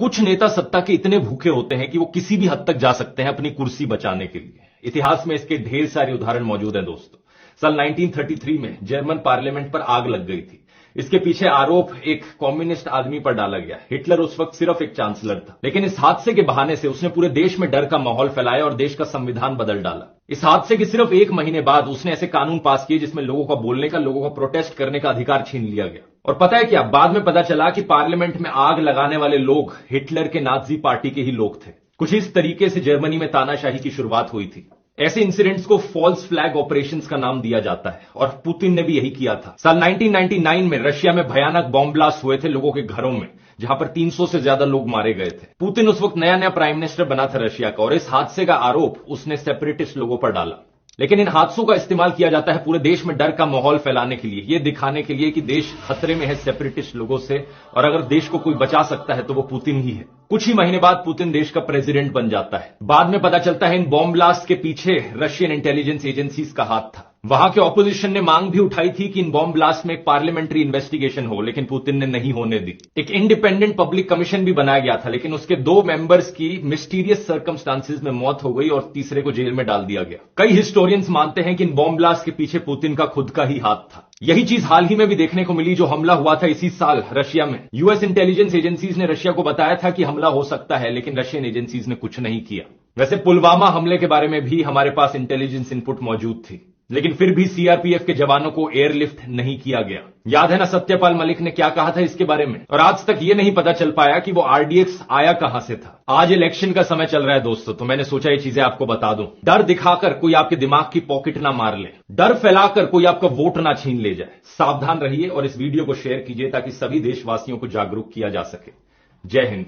कुछ नेता सत्ता के इतने भूखे होते हैं कि वो किसी भी हद तक जा सकते हैं अपनी कुर्सी बचाने के लिए। इतिहास में इसके ढेर सारे उदाहरण मौजूद हैं दोस्तों। साल 1933 में जर्मन पार्लियामेंट पर आग लग गई थी। इसके पीछे आरोप एक कम्युनिस्ट आदमी पर डाला गया। हिटलर उस वक्त सिर्फ एक चांसलर था, लेकिन इस हादसे के बहाने से उसने पूरे देश में डर का माहौल फैलाया और देश का संविधान बदल डाला। इस हादसे के सिर्फ एक महीने बाद उसने ऐसे कानून पास किए जिसमें लोगों का बोलने का, लोगों का प्रोटेस्ट करने का अधिकार छीन लिया गया। और पता है क्या, बाद में पता चला कि पार्लियामेंट में आग लगाने वाले लोग हिटलर के नाजी पार्टी के ही लोग थे। कुछ इस तरीके से जर्मनी में तानाशाही की शुरुआत हुई थी। ऐसे इंसिडेंट्स को फॉल्स फ्लैग ऑपरेशंस का नाम दिया जाता है और पुतिन ने भी यही किया था। साल 1999 में रशिया में भयानक बॉम्ब ब्लास्ट हुए थे लोगों के घरों में, जहां पर 300 से ज्यादा लोग मारे गए थे। पुतिन उस वक्त नया नया प्राइम मिनिस्टर बना था रशिया का, और इस हादसे का आरोप उसने सेपरेटिस्ट लोगों पर डाला। लेकिन इन हादसों का इस्तेमाल किया जाता है पूरे देश में डर का माहौल फैलाने के लिए, ये दिखाने के लिए कि देश खतरे में है सेपरेटिस्ट लोगों से, और अगर देश को कोई बचा सकता है तो वो पुतिन ही है। कुछ ही महीने बाद पुतिन देश का प्रेसिडेंट बन जाता है। बाद में पता चलता है इन बॉम्ब ब्लास्ट के पीछे रशियन इंटेलिजेंस एजेंसीज का हाथ था। वहां के ऑपोजिशन ने मांग भी उठाई थी कि इन बॉम्ब ब्लास्ट में एक पार्लियामेंट्री इन्वेस्टिगेशन हो, लेकिन पुतिन ने नहीं होने दी। एक इंडिपेंडेंट पब्लिक कमीशन भी बनाया गया था, लेकिन उसके 2 मेंबर्स की मिस्टीरियस सर्कमस्टांसेस में मौत हो गई और तीसरे को जेल में डाल दिया गया। कई हिस्टोरियंस मानते हैं कि इन बॉम्ब ब्लास्ट के पीछे पुतिन का खुद का ही हाथ था। यही चीज हाल ही में भी देखने को मिली, जो हमला हुआ था इसी साल रशिया में। यूएस इंटेलिजेंस एजेंसीज ने रशिया को बताया था कि हमला हो सकता है, लेकिन रशियन एजेंसीज ने कुछ नहीं किया। वैसे पुलवामा हमले के बारे में भी हमारे पास इंटेलिजेंस इनपुट मौजूद थी, लेकिन फिर भी सीआरपीएफ के जवानों को एयरलिफ्ट नहीं किया गया। याद है ना सत्यपाल मलिक ने क्या कहा था इसके बारे में? और आज तक ये नहीं पता चल पाया कि वो आरडीएक्स आया कहां से था। आज इलेक्शन का समय चल रहा है दोस्तों, तो मैंने सोचा ये चीजें आपको बता दूं। डर दिखाकर कोई आपके दिमाग की पॉकेट ना मार ले, डर फैलाकर कोई आपका वोट ना छीन ले जाए। सावधान रहिए और इस वीडियो को शेयर कीजिए ताकि सभी देशवासियों को जागरूक किया जा सके। जय हिंद।